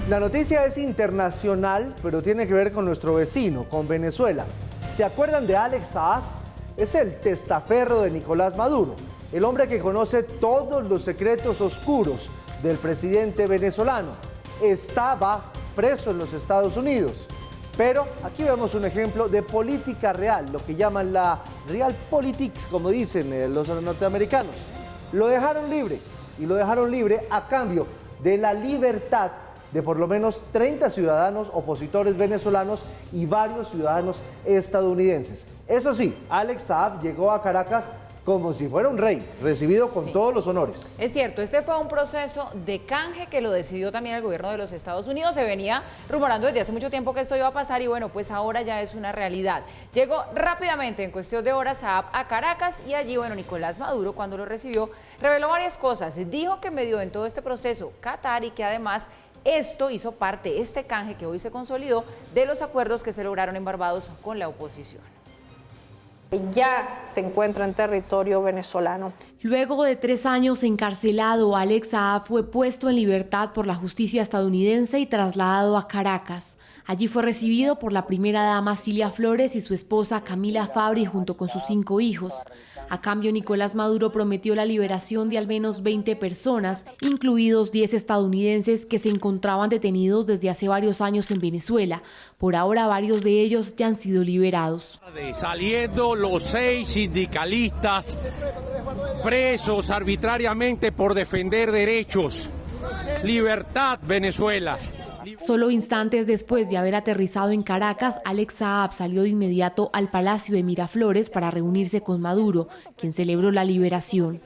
La noticia es internacional, pero tiene que ver con nuestro vecino, con Venezuela. ¿Se acuerdan de Alex Saab? Es el testaferro de Nicolás Maduro, el hombre que conoce todos los secretos oscuros del presidente venezolano. Estaba preso en los Estados Unidos. Pero aquí vemos un ejemplo de política real, lo que llaman la realpolitik, como dicen los norteamericanos. Lo dejaron libre, y lo dejaron libre a cambio de la libertad de por lo menos 30 ciudadanos opositores venezolanos y varios ciudadanos estadounidenses. Eso sí, Alex Saab llegó a Caracas como si fuera un rey, recibido con todos los honores. Es cierto, este fue un proceso de canje que lo decidió también el gobierno de los Estados Unidos. Se venía rumorando desde hace mucho tiempo que esto iba a pasar y bueno, pues ahora ya es una realidad. Llegó rápidamente, en cuestión de horas, Saab a Caracas y allí, bueno, Nicolás Maduro, cuando lo recibió, reveló varias cosas. Dijo que medió en todo este proceso Qatar y que además esto hizo parte, este canje que hoy se consolidó, de los acuerdos que se lograron en Barbados con la oposición. Ya se encuentra en territorio venezolano. Luego de 3 años encarcelado, Alex Saab fue puesto en libertad por la justicia estadounidense y trasladado a Caracas. Allí fue recibido por la primera dama Cilia Flores y su esposa Camila Fabri junto con sus 5 hijos. A cambio, Nicolás Maduro prometió la liberación de al menos 20 personas, incluidos 10 estadounidenses que se encontraban detenidos desde hace varios años en Venezuela. Por ahora, varios de ellos ya han sido liberados. Saliendo los 6 sindicalistas presos arbitrariamente por defender derechos. Libertad, Venezuela. Solo instantes después de haber aterrizado en Caracas, Alex Saab salió de inmediato al Palacio de Miraflores para reunirse con Maduro, quien celebró la liberación.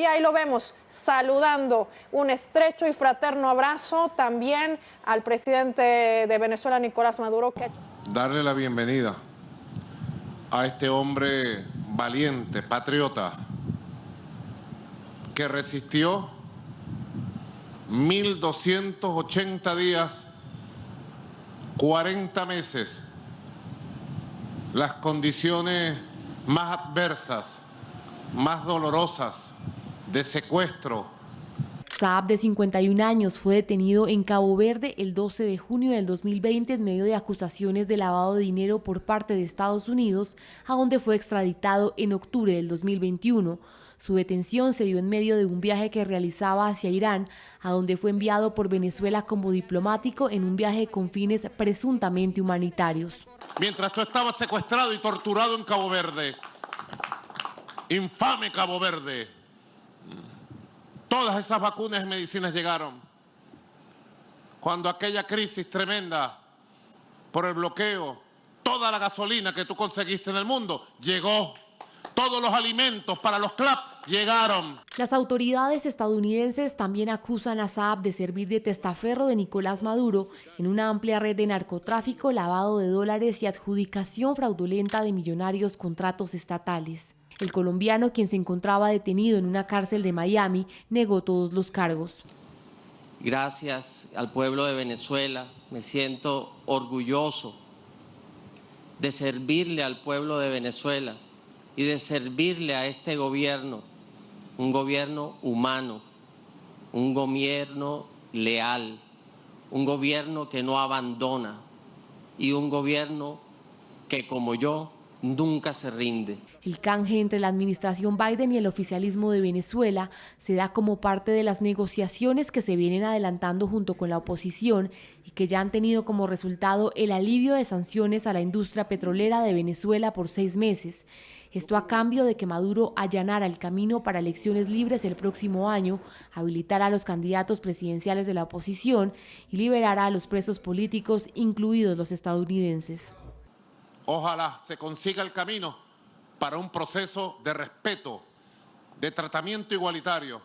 Ahí lo vemos saludando un estrecho y fraterno abrazo también al presidente de Venezuela, Nicolás Maduro. Darle la bienvenida a este hombre valiente, patriota, que resistió 1280 días, 40 meses, las condiciones más adversas, más dolorosas de secuestro. Saab, de 51 años, fue detenido en Cabo Verde el 12 de junio del 2020 en medio de acusaciones de lavado de dinero por parte de Estados Unidos, a donde fue extraditado en octubre del 2021. Su detención se dio en medio de un viaje que realizaba hacia Irán, a donde fue enviado por Venezuela como diplomático en un viaje con fines presuntamente humanitarios. Mientras tú estabas secuestrado y torturado en Cabo Verde, infame Cabo Verde, todas esas vacunas y medicinas llegaron. Cuando aquella crisis tremenda por el bloqueo, toda la gasolina que tú conseguiste en el mundo llegó. Todos los alimentos para los CLAP llegaron. Las autoridades estadounidenses también acusan a Saab de servir de testaferro de Nicolás Maduro en una amplia red de narcotráfico, lavado de dólares y adjudicación fraudulenta de millonarios contratos estatales. El colombiano, quien se encontraba detenido en una cárcel de Miami, negó todos los cargos. Gracias al pueblo de Venezuela, me siento orgulloso de servirle al pueblo de Venezuela y de servirle a este gobierno, un gobierno humano, un gobierno leal, un gobierno que no abandona y un gobierno que, como yo, nunca se rinde. El canje entre la administración Biden y el oficialismo de Venezuela se da como parte de las negociaciones que se vienen adelantando junto con la oposición y que ya han tenido como resultado el alivio de sanciones a la industria petrolera de Venezuela por 6 meses. Esto a cambio de que Maduro allanara el camino para elecciones libres el próximo año, habilitara a los candidatos presidenciales de la oposición y liberara a los presos políticos, incluidos los estadounidenses. Ojalá se consiga el camino para un proceso de respeto, de tratamiento igualitario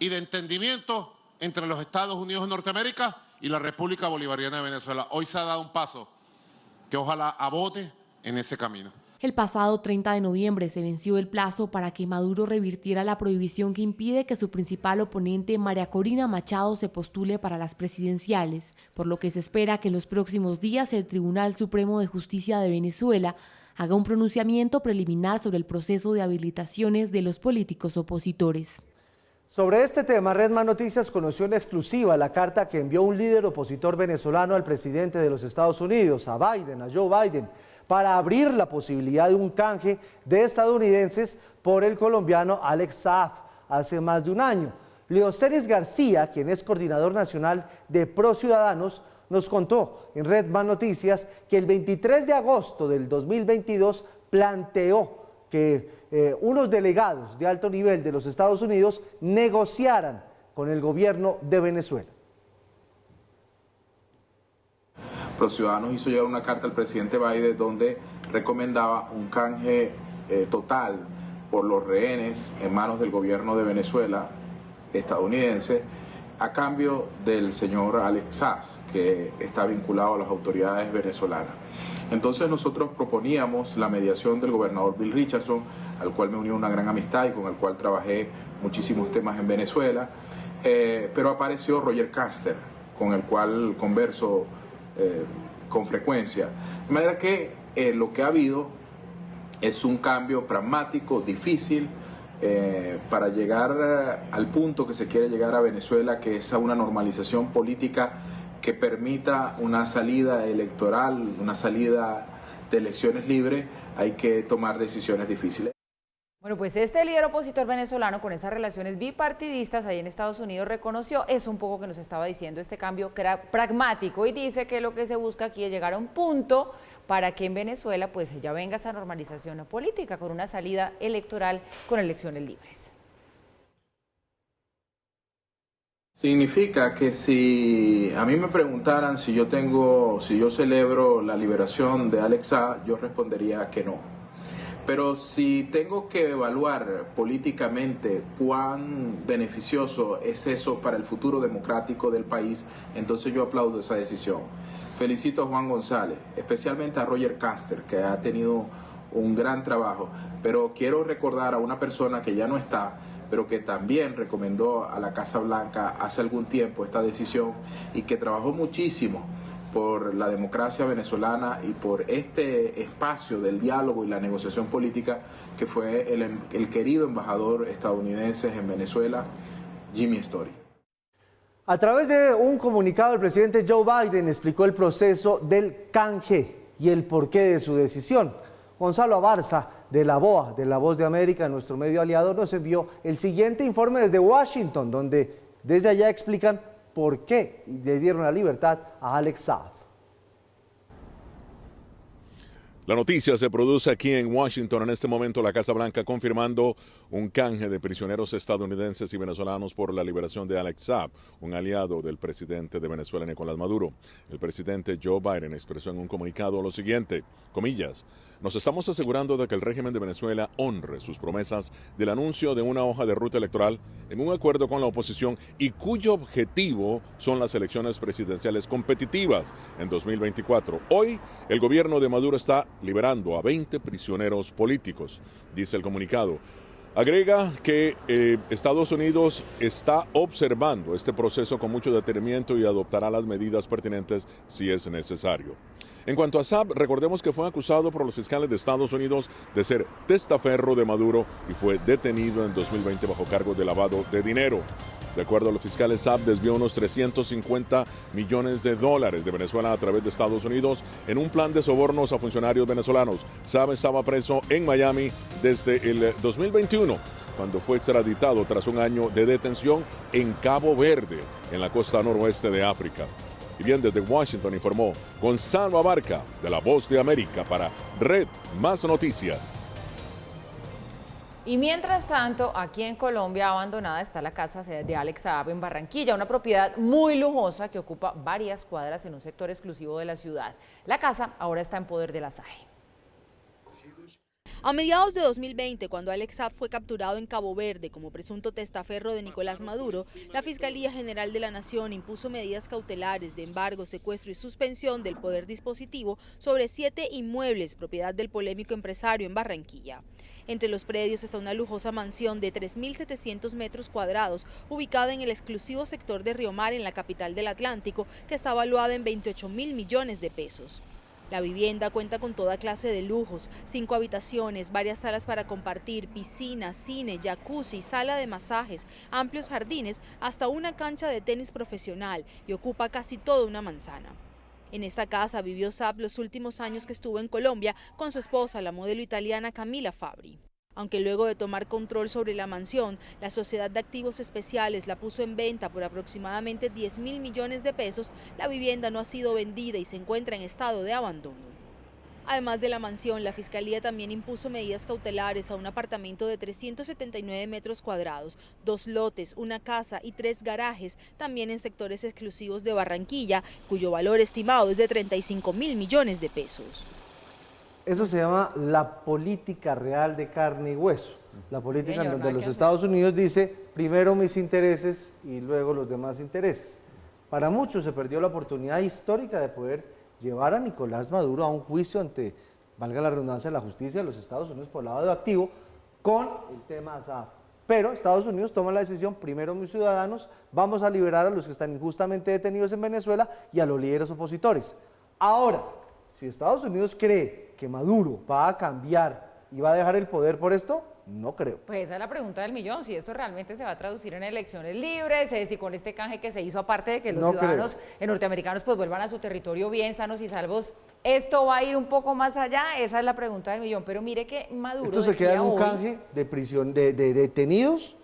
y de entendimiento entre los Estados Unidos de Norteamérica y la República Bolivariana de Venezuela. Hoy se ha dado un paso que ojalá abote en ese camino. El pasado 30 de noviembre se venció el plazo para que Maduro revirtiera la prohibición que impide que su principal oponente, María Corina Machado, se postule para las presidenciales, por lo que se espera que en los próximos días el Tribunal Supremo de Justicia de Venezuela haga un pronunciamiento preliminar sobre el proceso de habilitaciones de los políticos opositores. Sobre este tema, Red Más Noticias conoció en exclusiva la carta que envió un líder opositor venezolano al presidente de los Estados Unidos, a Joe Biden, para abrir la posibilidad de un canje de estadounidenses por el colombiano Alex Saab hace más de un año. Leoceris García, quien es coordinador nacional de Pro Ciudadanos, nos contó en Red Más Noticias que el 23 de agosto del 2022 planteó que unos delegados de alto nivel de los Estados Unidos negociaran con el gobierno de Venezuela. Pro Ciudadanos hizo llegar una carta al presidente Biden donde recomendaba un canje total por los rehenes en manos del gobierno de Venezuela estadounidense a cambio del señor Alex Saab, que está vinculado a las autoridades venezolanas. Entonces nosotros proponíamos la mediación del gobernador Bill Richardson, al cual me unió una gran amistad y con el cual trabajé muchísimos temas en Venezuela, pero apareció Roger Caster, con el cual converso con frecuencia. De manera que lo que ha habido es un cambio pragmático, difícil, para llegar al punto que se quiere llegar a Venezuela, que es a una normalización política que permita una salida electoral, una salida de elecciones libres. Hay que tomar decisiones difíciles. Bueno, pues este líder opositor venezolano con esas relaciones bipartidistas ahí en Estados Unidos reconoció eso un poco que nos estaba diciendo, este cambio que era pragmático, y dice que lo que se busca aquí es llegar a un punto para que en Venezuela pues ya venga esa normalización política con una salida electoral con elecciones libres. Significa que si a mí me preguntaran si yo celebro la liberación de Alex Saab, yo respondería que no. Pero si tengo que evaluar políticamente cuán beneficioso es eso para el futuro democrático del país, entonces yo aplaudo esa decisión. Felicito a Juan González, especialmente a Roger Caster, que ha tenido un gran trabajo, pero quiero recordar a una persona que ya no está, pero que también recomendó a la Casa Blanca hace algún tiempo esta decisión y que trabajó muchísimo por la democracia venezolana y por este espacio del diálogo y la negociación política, que fue el querido embajador estadounidense en Venezuela, Jimmy Story. A través de un comunicado, el presidente Joe Biden explicó el proceso del canje y el porqué de su decisión. Gonzalo Abarza, de la BOA, de La Voz de América, nuestro medio aliado, nos envió el siguiente informe desde Washington, donde desde allá explican por qué le dieron la libertad a Alex Saab. La noticia se produce aquí en Washington. En este momento la Casa Blanca confirmando un canje de prisioneros estadounidenses y venezolanos por la liberación de Alex Saab, un aliado del presidente de Venezuela, Nicolás Maduro. El presidente Joe Biden expresó en un comunicado lo siguiente, comillas, nos estamos asegurando de que el régimen de Venezuela honre sus promesas del anuncio de una hoja de ruta electoral en un acuerdo con la oposición y cuyo objetivo son las elecciones presidenciales competitivas en 2024. Hoy, el gobierno de Maduro está liberando a 20 prisioneros políticos, dice el comunicado. Agrega que Estados Unidos está observando este proceso con mucho detenimiento y adoptará las medidas pertinentes si es necesario. En cuanto a Saab, recordemos que fue acusado por los fiscales de Estados Unidos de ser testaferro de Maduro y fue detenido en 2020 bajo cargo de lavado de dinero. De acuerdo a los fiscales, Saab desvió unos $350 millones de Venezuela a través de Estados Unidos en un plan de sobornos a funcionarios venezolanos. Saab estaba preso en Miami desde el 2021, cuando fue extraditado tras un año de detención en Cabo Verde, en la costa noroeste de África. Y bien, desde Washington informó Gonzalo Abarca, de La Voz de América, para Red Más Noticias. Y mientras tanto, aquí en Colombia abandonada está la casa de Alex Saab en Barranquilla, una propiedad muy lujosa que ocupa varias cuadras en un sector exclusivo de la ciudad. La casa ahora está en poder de la SAE. A mediados de 2020, cuando Alex Saab fue capturado en Cabo Verde como presunto testaferro de Nicolás Maduro, la Fiscalía General de la Nación impuso medidas cautelares de embargo, secuestro y suspensión del poder dispositivo sobre 7 inmuebles propiedad del polémico empresario en Barranquilla. Entre los predios está una lujosa mansión de 3.700 metros cuadrados, ubicada en el exclusivo sector de Río Mar, en la capital del Atlántico, que está valuada en 28.000 millones de pesos. La vivienda cuenta con toda clase de lujos, 5 habitaciones, varias salas para compartir, piscina, cine, jacuzzi, sala de masajes, amplios jardines, hasta una cancha de tenis profesional y ocupa casi toda una manzana. En esta casa vivió Saab los últimos años que estuvo en Colombia con su esposa, la modelo italiana Camila Fabri. Aunque luego de tomar control sobre la mansión, la Sociedad de Activos Especiales la puso en venta por aproximadamente 10.000 millones de pesos, la vivienda no ha sido vendida y se encuentra en estado de abandono. Además de la mansión, la Fiscalía también impuso medidas cautelares a un apartamento de 379 metros cuadrados, 2 lotes, una casa y 3 garajes, también en sectores exclusivos de Barranquilla, cuyo valor estimado es de 35.000 millones de pesos. Eso se llama la política real de carne y hueso. La política en donde los hacer. Estados Unidos dice primero mis intereses y luego los demás intereses. Para muchos se perdió la oportunidad histórica de poder llevar a Nicolás Maduro a un juicio ante, valga la redundancia, la justicia de los Estados Unidos por lavado de activo con el tema ASAF. Pero Estados Unidos toma la decisión, primero mis ciudadanos, vamos a liberar a los que están injustamente detenidos en Venezuela y a los líderes opositores. Ahora, si Estados Unidos cree que Maduro va a cambiar y va a dejar el poder por esto, no creo. Pues esa es la pregunta del millón, si esto realmente se va a traducir en elecciones libres, si con este canje que se hizo, aparte de que los ciudadanos norteamericanos pues vuelvan a su territorio bien sanos y salvos, ¿esto va a ir un poco más allá? Esa es la pregunta del millón, pero mire que Maduro Esto se queda en un hoy, canje de prisión, de detenidos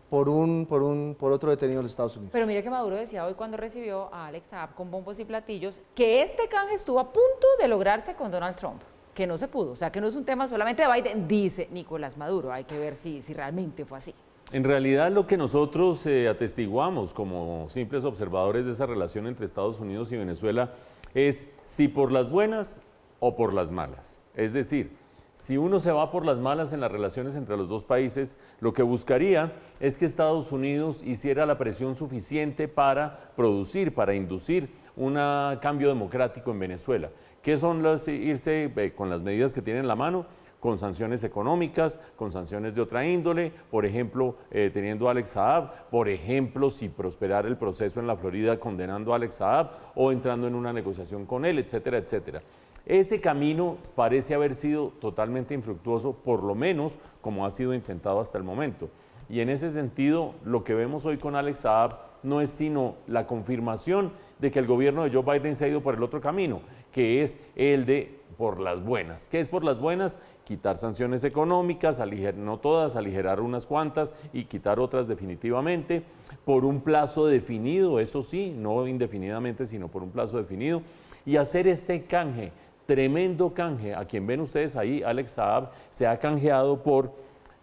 por otro detenido de los Estados Unidos. Pero mire que Maduro decía hoy cuando recibió a Alex Saab con bombos y platillos que este canje estuvo a punto de lograrse con Donald Trump, que no se pudo, o sea que no es un tema solamente de Biden, dice Nicolás Maduro, hay que ver si realmente fue así. En realidad lo que nosotros atestiguamos como simples observadores de esa relación entre Estados Unidos y Venezuela es si por las buenas o por las malas. Es decir, si uno se va por las malas en las relaciones entre los dos países, lo que buscaría es que Estados Unidos hiciera la presión suficiente para producir, para inducir un cambio democrático en Venezuela. ¿Qué son irse con las medidas que tienen en la mano? Con sanciones económicas, con sanciones de otra índole, por ejemplo, teniendo a Alex Saab, por ejemplo, si prosperara el proceso en la Florida condenando a Alex Saab o entrando en una negociación con él, etcétera, etcétera. Ese camino parece haber sido totalmente infructuoso, por lo menos como ha sido intentado hasta el momento. Y en ese sentido, lo que vemos hoy con Alex Saab no es sino la confirmación de que el gobierno de Joe Biden se ha ido por el otro camino, que es el de por las buenas. ¿Qué es por las buenas? Quitar sanciones económicas, no todas, aligerar unas cuantas y quitar otras definitivamente, por un plazo definido, eso sí, no indefinidamente, sino por un plazo definido, y hacer este canje, tremendo canje. A quien ven ustedes ahí, Alex Saab, se ha canjeado por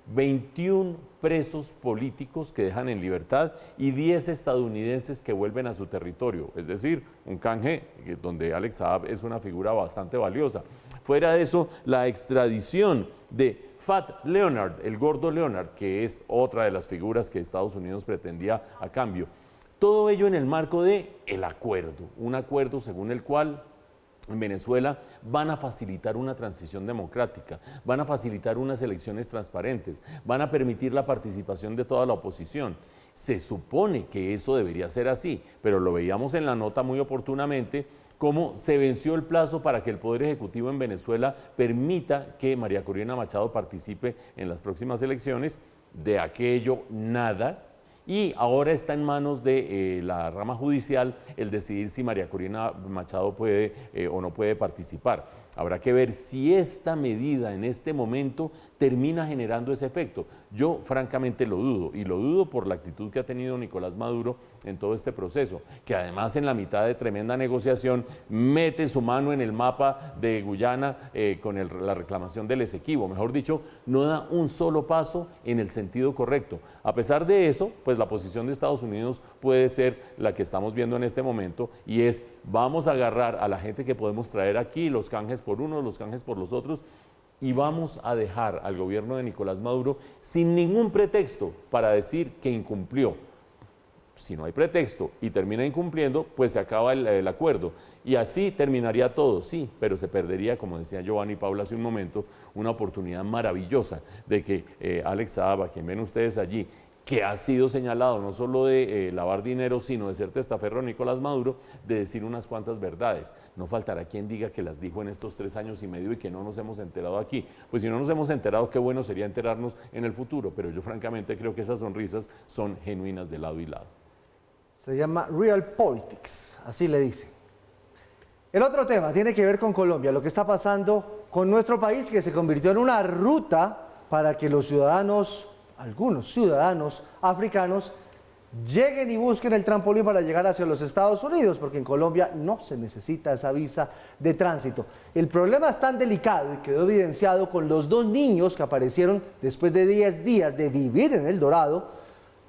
21 presos políticos que dejan en libertad y 10 estadounidenses que vuelven a su territorio. Es decir, un canje donde Alex Saab es una figura bastante valiosa. Fuera de eso, la extradición de Fat Leonard, el gordo Leonard, que es otra de las figuras que Estados Unidos pretendía a cambio. Todo ello en el marco de el acuerdo, un acuerdo según el cual en Venezuela van a facilitar una transición democrática, van a facilitar unas elecciones transparentes, van a permitir la participación de toda la oposición. Se supone que eso debería ser así, pero lo veíamos en la nota muy oportunamente, cómo se venció el plazo para que el Poder Ejecutivo en Venezuela permita que María Corina Machado participe en las próximas elecciones. De aquello nada. Y ahora está en manos de la rama judicial el decidir si María Corina Machado puede o no puede participar. Habrá que ver si esta medida en este momento termina generando ese efecto. Yo francamente lo dudo, y lo dudo por la actitud que ha tenido Nicolás Maduro en todo este proceso, que además en la mitad de tremenda negociación mete su mano en el mapa de Guyana con la reclamación del Esequibo. Mejor dicho, no da un solo paso en el sentido correcto. A pesar de eso, pues la posición de Estados Unidos puede ser la que estamos viendo en este momento, y es: vamos a agarrar a la gente que podemos traer aquí, los canjes por unos, los canjes por los otros, y vamos a dejar al gobierno de Nicolás Maduro sin ningún pretexto para decir que incumplió. Si no hay pretexto y termina incumpliendo, pues se acaba el acuerdo. Y así terminaría todo, sí, pero se perdería, como decía Giovanni y Paula hace un momento, una oportunidad maravillosa de que Alex Saab, a quien ven ustedes allí, que ha sido señalado no solo de lavar dinero, sino de ser testaferro de Nicolás Maduro, de decir unas cuantas verdades. No faltará quien diga que las dijo en estos 3 años y medio y que no nos hemos enterado aquí. Pues si no nos hemos enterado, qué bueno sería enterarnos en el futuro, pero yo francamente creo que esas sonrisas son genuinas de lado y lado. Se llama Real Politics, así le dicen. El otro tema tiene que ver con Colombia, lo que está pasando con nuestro país, que se convirtió en una ruta para que los ciudadanos, algunos ciudadanos africanos, lleguen y busquen el trampolín para llegar hacia los Estados Unidos, porque en Colombia no se necesita esa visa de tránsito. El problema es tan delicado y quedó evidenciado con los 2 niños que aparecieron después de 10 días de vivir en El Dorado,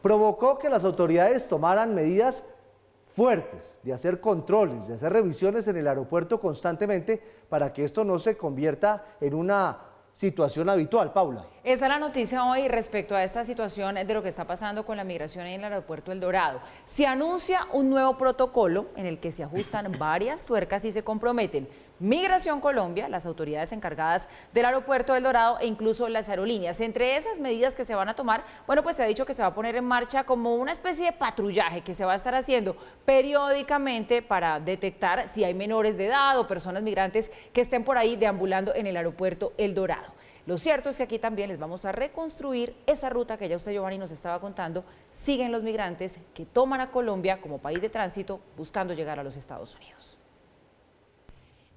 provocó que las autoridades tomaran medidas fuertes, de hacer controles, de hacer revisiones en el aeropuerto constantemente para que esto no se convierta en una situación habitual. Paula. Esa es la noticia hoy respecto a esta situación de lo que está pasando con la migración en el aeropuerto El Dorado. Se anuncia un nuevo protocolo en el que se ajustan varias tuercas y se comprometen Migración Colombia, las autoridades encargadas del aeropuerto El Dorado e incluso las aerolíneas. Entre esas medidas que se van a tomar, bueno, pues se ha dicho que se va a poner en marcha como una especie de patrullaje que se va a estar haciendo periódicamente para detectar si hay menores de edad o personas migrantes que estén por ahí deambulando en el aeropuerto El Dorado. Lo cierto es que aquí también les vamos a reconstruir esa ruta que ya usted, Giovanni, nos estaba contando. Siguen los migrantes que toman a Colombia como país de tránsito buscando llegar a los Estados Unidos.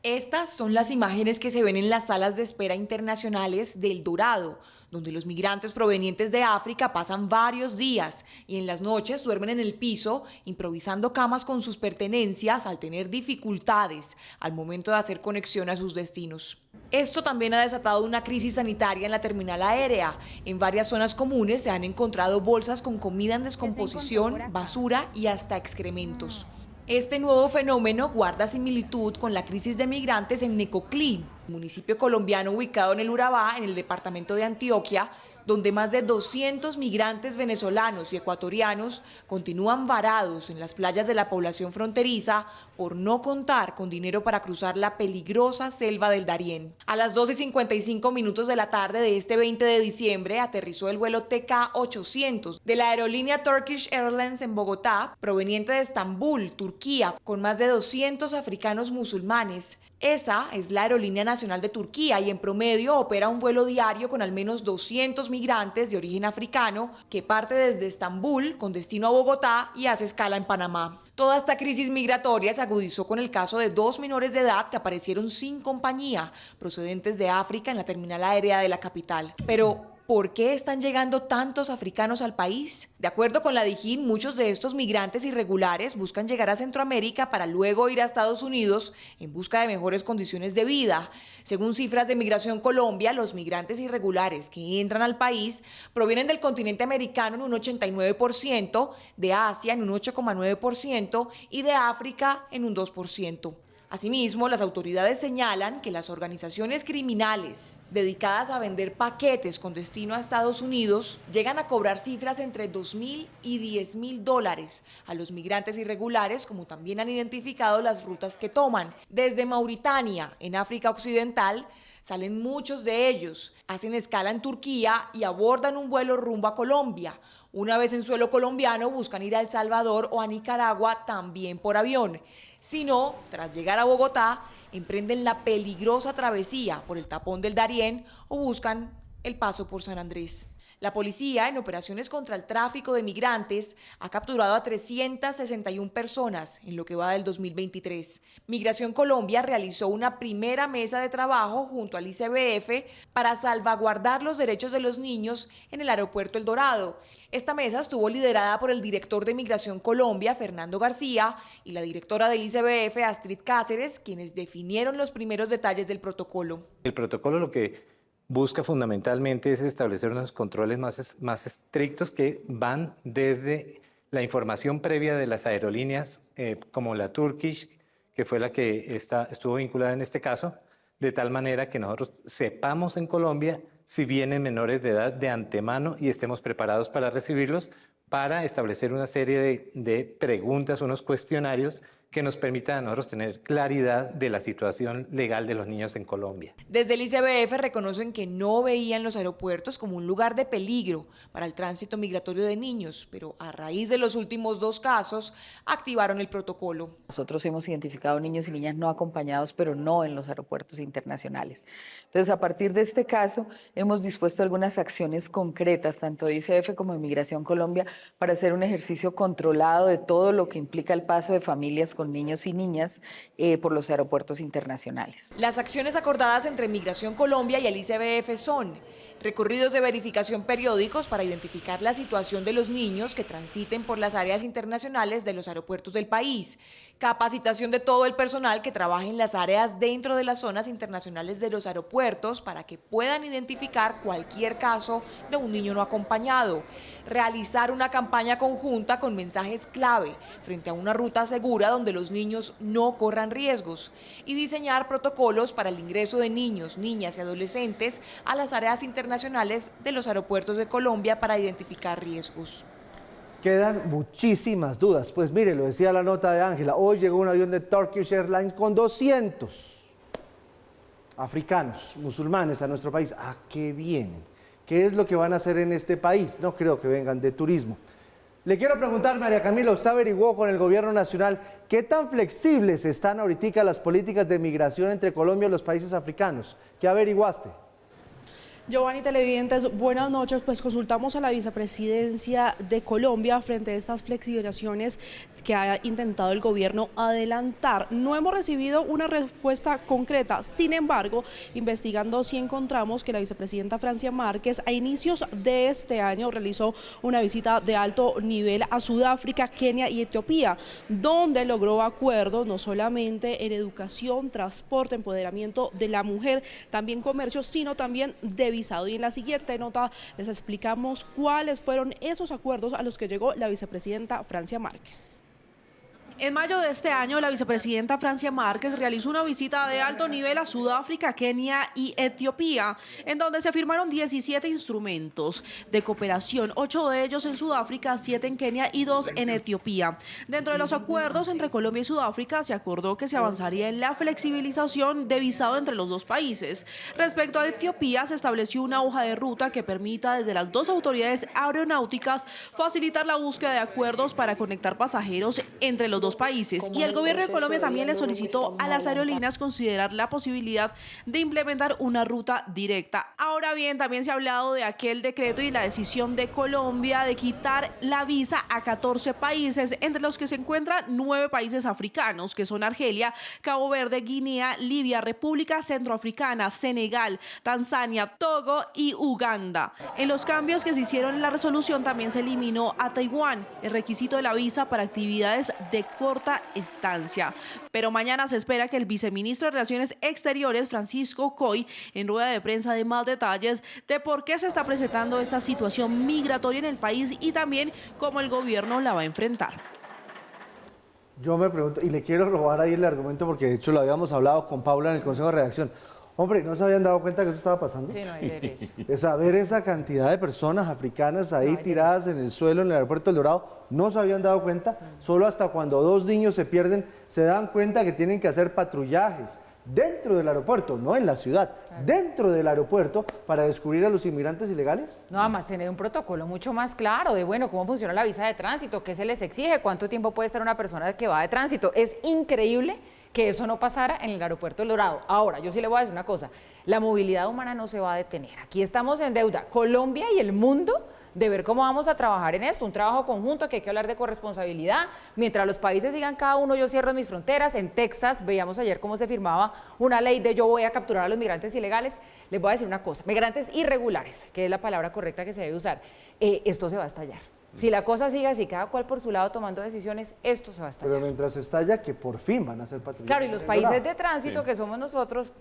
Estas son las imágenes que se ven en las salas de espera internacionales del Dorado, donde los migrantes provenientes de África pasan varios días y en las noches duermen en el piso, improvisando camas con sus pertenencias al tener dificultades al momento de hacer conexión a sus destinos. Esto también ha desatado una crisis sanitaria en la terminal aérea. En varias zonas comunes se han encontrado bolsas con comida en descomposición, basura y hasta excrementos. Este nuevo fenómeno guarda similitud con la crisis de migrantes en Necoclí, municipio colombiano ubicado en el Urabá, en el departamento de Antioquia, donde más de 200 migrantes venezolanos y ecuatorianos continúan varados en las playas de la población fronteriza por no contar con dinero para cruzar la peligrosa selva del Darién. A las 2:55 de la tarde de este 20 de diciembre aterrizó el vuelo TK-800 de la aerolínea Turkish Airlines en Bogotá, proveniente de Estambul, Turquía, con más de 200 africanos musulmanes. Esa es la aerolínea nacional de Turquía y en promedio opera un vuelo diario con al menos 200 migrantes de origen africano que parte desde Estambul con destino a Bogotá y hace escala en Panamá. Toda esta crisis migratoria se agudizó con el caso de 2 menores de edad que aparecieron sin compañía, procedentes de África en la terminal aérea de la capital. Pero ¿por qué están llegando tantos africanos al país? De acuerdo con la DIJÍN, muchos de estos migrantes irregulares buscan llegar a Centroamérica para luego ir a Estados Unidos en busca de mejores condiciones de vida. Según cifras de Migración Colombia, los migrantes irregulares que entran al país provienen del continente americano en un 89%, de Asia en un 8,9% y de África en un 2%. Asimismo, las autoridades señalan que las organizaciones criminales dedicadas a vender paquetes con destino a Estados Unidos llegan a cobrar cifras entre $2.000 y $10.000 a los migrantes irregulares, como también han identificado las rutas que toman. Desde Mauritania, en África Occidental, salen muchos de ellos, hacen escala en Turquía y abordan un vuelo rumbo a Colombia. Una vez en suelo colombiano, buscan ir a El Salvador o a Nicaragua también por avión. Si no, tras llegar a Bogotá, emprenden la peligrosa travesía por el tapón del Darién o buscan el paso por San Andrés. La policía, en operaciones contra el tráfico de migrantes, ha capturado a 361 personas en lo que va del 2023. Migración Colombia realizó una primera mesa de trabajo junto al ICBF para salvaguardar los derechos de los niños en el aeropuerto El Dorado. Esta mesa estuvo liderada por el director de Migración Colombia, Fernando García, y la directora del ICBF, Astrid Cáceres, quienes definieron los primeros detalles del protocolo. El protocolo lo que busca fundamentalmente es establecer unos controles más estrictos que van desde la información previa de las aerolíneas como la Turkish, que fue la que estuvo vinculada en este caso, de tal manera que nosotros sepamos en Colombia si vienen menores de edad de antemano y estemos preparados para recibirlos, para establecer una serie de preguntas, unos cuestionarios que nos permita a nosotros tener claridad de la situación legal de los niños en Colombia. Desde el ICBF reconocen que no veían los aeropuertos como un lugar de peligro para el tránsito migratorio de niños, pero a raíz de los últimos 2 casos activaron el protocolo. Nosotros hemos identificado niños y niñas no acompañados, pero no en los aeropuertos internacionales. Entonces, a partir de este caso, hemos dispuesto algunas acciones concretas, tanto de ICBF como de Migración Colombia, para hacer un ejercicio controlado de todo lo que implica el paso de familias con niños y niñas por los aeropuertos internacionales. Las acciones acordadas entre Migración Colombia y el ICBF son recorridos de verificación periódicos para identificar la situación de los niños que transiten por las áreas internacionales de los aeropuertos del país, capacitación de todo el personal que trabaje en las áreas dentro de las zonas internacionales de los aeropuertos para que puedan identificar cualquier caso de un niño no acompañado, realizar una campaña conjunta con mensajes clave frente a una ruta segura donde los niños no corran riesgos y diseñar protocolos para el ingreso de niños, niñas y adolescentes a las áreas internacionales de los aeropuertos de Colombia para identificar riesgos. Quedan muchísimas dudas. Pues mire, lo decía la nota de Ángela, hoy llegó un avión de Turkish Airlines con 200 africanos, musulmanes a nuestro país. ¿A qué vienen? ¿Qué es lo que van a hacer en este país? No creo que vengan de turismo. Le quiero preguntar, María Camila, usted averiguó con el gobierno nacional qué tan flexibles están ahorita las políticas de migración entre Colombia y los países africanos. ¿Qué averiguaste? Giovanni, televidentes, buenas noches. Pues consultamos a la vicepresidencia de Colombia frente a estas flexibilizaciones que ha intentado el gobierno adelantar. No hemos recibido una respuesta concreta. Sin embargo, investigando sí encontramos que la vicepresidenta Francia Márquez a inicios de este año realizó una visita de alto nivel a Sudáfrica, Kenia y Etiopía, donde logró acuerdos no solamente en educación, transporte, empoderamiento de la mujer, también comercio, sino también de visado. Y en la siguiente nota les explicamos cuáles fueron esos acuerdos a los que llegó la vicepresidenta Francia Márquez. En mayo de este año, la vicepresidenta Francia Márquez realizó una visita de alto nivel a Sudáfrica, Kenia y Etiopía, en donde se firmaron 17 instrumentos de cooperación, 8 de ellos en Sudáfrica, 7 en Kenia y 2 en Etiopía. Dentro de los acuerdos entre Colombia y Sudáfrica se acordó que se avanzaría en la flexibilización de visado entre los dos países. Respecto a Etiopía, se estableció una hoja de ruta que permita desde las dos autoridades aeronáuticas facilitar la búsqueda de acuerdos para conectar pasajeros entre los dos países, y el gobierno de Colombia también le solicitó a las aerolíneas considerar la posibilidad de implementar una ruta directa. Ahora bien, también se ha hablado de aquel decreto y la decisión de Colombia de quitar la visa a 14 países, entre los que se encuentran 9 países africanos, que son Argelia, Cabo Verde, Guinea, Libia, República Centroafricana, Senegal, Tanzania, Togo y Uganda. En los cambios que se hicieron en la resolución también se eliminó a Taiwán el requisito de la visa para actividades de corta estancia. Pero mañana se espera que el viceministro de Relaciones Exteriores, Francisco Coy, en rueda de prensa dé más detalles de por qué se está presentando esta situación migratoria en el país y también cómo el gobierno la va a enfrentar. Yo me pregunto, y le quiero robar ahí el argumento porque de hecho lo habíamos hablado con Paula en el Consejo de Redacción. Hombre, ¿no se habían dado cuenta que eso estaba pasando? Sí, no hay derecho. Es ver esa cantidad de personas africanas ahí tiradas en el suelo en el aeropuerto del Dorado, no se habían dado cuenta, solo hasta cuando 2 niños se pierden se dan cuenta que tienen que hacer patrullajes dentro del aeropuerto, no en la ciudad, dentro del aeropuerto para descubrir a los inmigrantes ilegales. No, además tener un protocolo mucho más claro de, bueno, cómo funciona la visa de tránsito, qué se les exige, cuánto tiempo puede estar una persona que va de tránsito. Es increíble que eso no pasara en el aeropuerto del Dorado. Ahora, yo sí le voy a decir una cosa, la movilidad humana no se va a detener. Aquí estamos en deuda, Colombia y el mundo, de ver cómo vamos a trabajar en esto, un trabajo conjunto que hay que hablar de corresponsabilidad, mientras los países sigan cada uno, yo cierro mis fronteras. En Texas, veíamos ayer cómo se firmaba una ley de yo voy a capturar a los migrantes ilegales. Les voy a decir una cosa, migrantes irregulares, que es la palabra correcta que se debe usar, esto se va a estallar. Si la cosa sigue así, cada cual por su lado tomando decisiones, esto se va a estallar. Pero mientras estalla, que por fin van a ser patrullas. Claro, y los países de tránsito, que somos nosotros,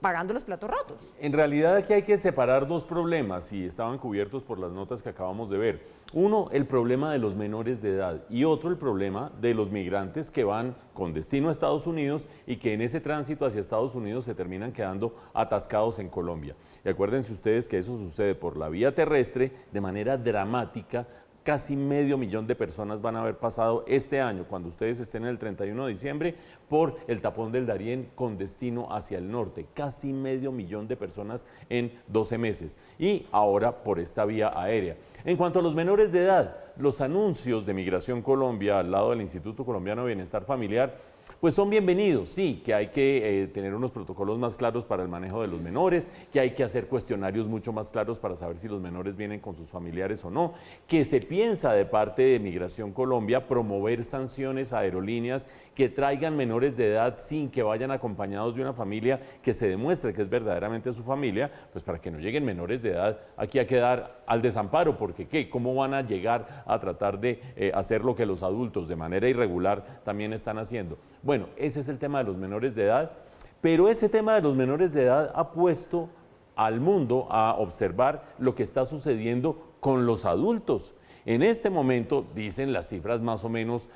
pagando los platos rotos. En realidad aquí hay que separar 2 problemas y estaban cubiertos por las notas que acabamos de ver. Uno, el problema de los menores de edad y otro, el problema de los migrantes que van con destino a Estados Unidos y que en ese tránsito hacia Estados Unidos se terminan quedando atascados en Colombia. Y acuérdense ustedes que eso sucede por la vía terrestre de manera dramática, casi 500.000 de personas van a haber pasado este año, cuando ustedes estén en el 31 de diciembre, por el tapón del Darién con destino hacia el norte. Casi 500.000 de personas en 12 meses. Y ahora por esta vía aérea. En cuanto a los menores de edad, los anuncios de Migración Colombia al lado del Instituto Colombiano de Bienestar Familiar pues son bienvenidos, sí, que hay que tener unos protocolos más claros para el manejo de los menores, que hay que hacer cuestionarios mucho más claros para saber si los menores vienen con sus familiares o no, que se piensa de parte de Migración Colombia promover sanciones a aerolíneas que traigan menores de edad sin que vayan acompañados de una familia que se demuestre que es verdaderamente su familia, pues para que no lleguen menores de edad aquí a quedar al desamparo, porque ¿qué? ¿Cómo van a llegar a tratar de hacer lo que los adultos de manera irregular también están haciendo? Bueno, ese es el tema de los menores de edad, pero ese tema de los menores de edad ha puesto al mundo a observar lo que está sucediendo con los adultos. En este momento, dicen las cifras más o menos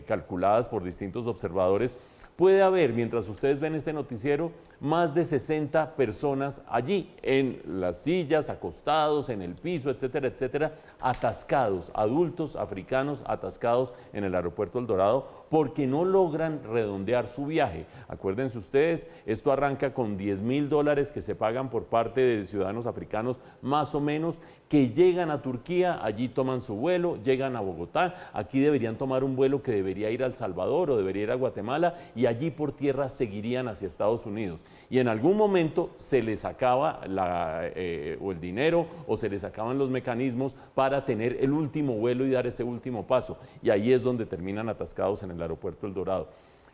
calculadas por distintos observadores, puede haber, mientras ustedes ven este noticiero, más de 60 personas allí, en las sillas, acostados, en el piso, etcétera, etcétera, atascados, adultos africanos atascados en el aeropuerto El Dorado, porque no logran redondear su viaje. Acuérdense ustedes, esto arranca con $10.000 que se pagan por parte de ciudadanos africanos, más o menos, que llegan a Turquía, allí toman su vuelo, llegan a Bogotá, aquí deberían tomar un vuelo que debería ir a El Salvador o debería ir a Guatemala, y allí por tierra seguirían hacia Estados Unidos. Y en algún momento se les acaba o el dinero o se les acaban los mecanismos para tener el último vuelo y dar ese último paso. Y ahí es donde terminan atascados en el aeropuerto El Dorado.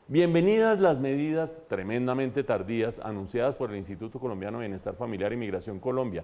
Bienvenidas las medidas tremendamente tardías anunciadas por el Instituto Colombiano de Bienestar Familiar y Migración Colombia.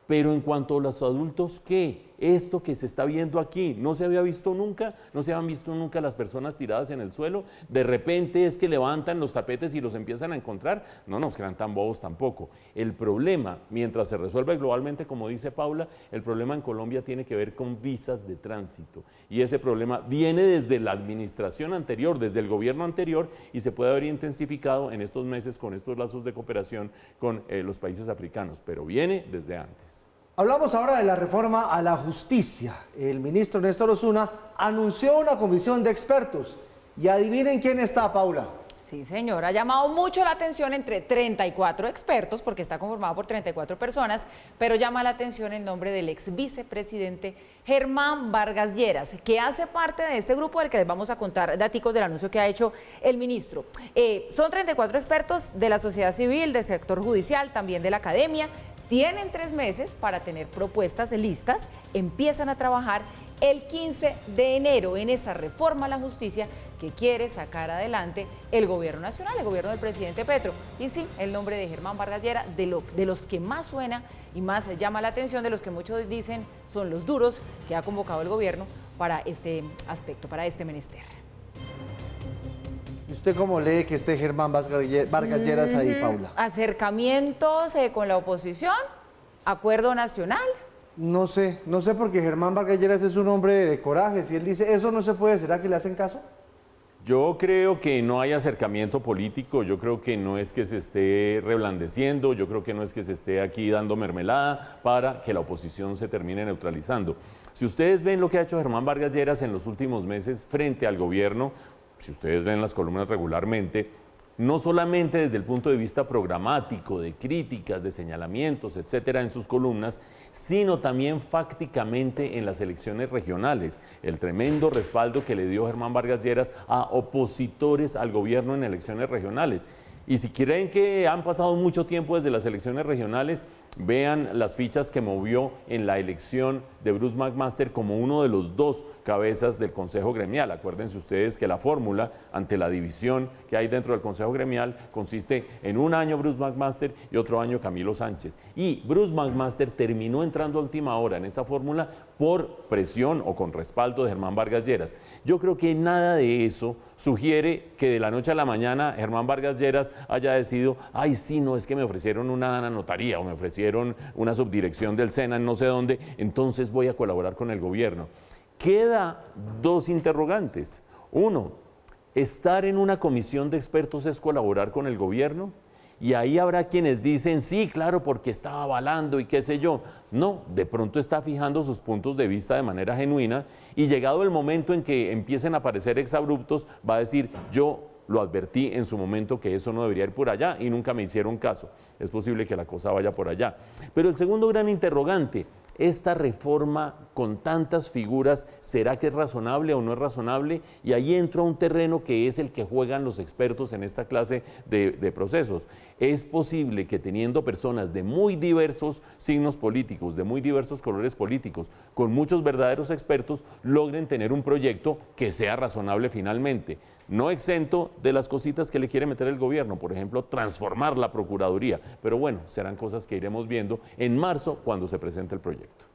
Pero en cuanto a los adultos, ¿qué? Esto que se está viendo aquí, no se había visto nunca, no se habían visto nunca las personas tiradas en el suelo, de repente es que levantan los tapetes y los empiezan a encontrar, no nos crean tan bobos tampoco. El problema, mientras se resuelve globalmente, como dice Paula, el problema en Colombia tiene que ver con visas de tránsito, y ese problema viene desde la administración anterior, desde el gobierno anterior, y se puede haber intensificado en estos meses con estos lazos de cooperación con los países africanos, pero viene desde antes. Hablamos ahora de la reforma a la justicia. El ministro Néstor Osuna anunció una comisión de expertos. Y adivinen quién está, Paula. Sí, señor, ha llamado mucho la atención entre 34 expertos, porque está conformado por 34 personas, pero llama la atención el nombre del ex vicepresidente Germán Vargas Lleras, que hace parte de este grupo del que les vamos a contar daticos del anuncio que ha hecho el ministro. Son 34 expertos de la sociedad civil, del sector judicial, también de la academia. Tienen 3 meses para tener propuestas listas, empiezan a trabajar el 15 de enero en esa reforma a la justicia que quiere sacar adelante el gobierno nacional, el gobierno del presidente Petro. Y sí, el nombre de Germán Vargas Lleras, de los que más suena y más llama la atención, de los que muchos dicen son los duros que ha convocado el gobierno para este aspecto, para este menester. ¿Y usted cómo lee que esté Germán Vargas Lleras ahí, Paula? Acercamientos con la oposición, acuerdo nacional. No sé porque Germán Vargas Lleras es un hombre de coraje. Si él dice eso no se puede, ¿será que le hacen caso? Yo creo que no hay acercamiento político, yo creo que no es que se esté reblandeciendo, yo creo que no es que se esté aquí dando mermelada para que la oposición se termine neutralizando. Si ustedes ven lo que ha hecho Germán Vargas Lleras en los últimos meses frente al gobierno, si ustedes ven las columnas regularmente, no solamente desde el punto de vista programático, de críticas, de señalamientos, etcétera, en sus columnas, sino también fácticamente en las elecciones regionales. El tremendo respaldo que le dio Germán Vargas Lleras a opositores al gobierno en elecciones regionales. Y si creen que han pasado mucho tiempo desde las elecciones regionales, vean las fichas que movió en la elección de Bruce McMaster como uno de los 2 cabezas del Consejo Gremial. Acuérdense ustedes que la fórmula ante la división que hay dentro del Consejo Gremial consiste en un año Bruce McMaster y otro año Camilo Sánchez. Y Bruce McMaster terminó entrando a última hora en esa fórmula por presión o con respaldo de Germán Vargas Lleras. Yo creo que nada de eso sugiere que de la noche a la mañana Germán Vargas Lleras haya decidido, ay sí, no, es que me ofrecieron una notaría o me ofrecieron una subdirección del SENA en no sé dónde, entonces voy a colaborar con el gobierno. Queda 2 interrogantes. 1, ¿estar en una comisión de expertos es colaborar con el gobierno? y ahí habrá quienes dicen, sí, claro, porque estaba avalando y qué sé yo. No, de pronto está fijando sus puntos de vista de manera genuina y llegado el momento en que empiecen a aparecer exabruptos, va a decir, yo lo advertí en su momento que eso no debería ir por allá y nunca me hicieron caso. Es posible que la cosa vaya por allá. Pero el segundo gran interrogante, esta reforma con tantas figuras, ¿será que es razonable o no es razonable? Y ahí entro a un terreno que es el que juegan los expertos en esta clase de procesos. Es posible que teniendo personas de muy diversos signos políticos, de muy diversos colores políticos, con muchos verdaderos expertos, logren tener un proyecto que sea razonable finalmente. No exento de las cositas que le quiere meter el gobierno, por ejemplo, transformar la Procuraduría. Pero bueno, serán cosas que iremos viendo en marzo cuando se presente el proyecto.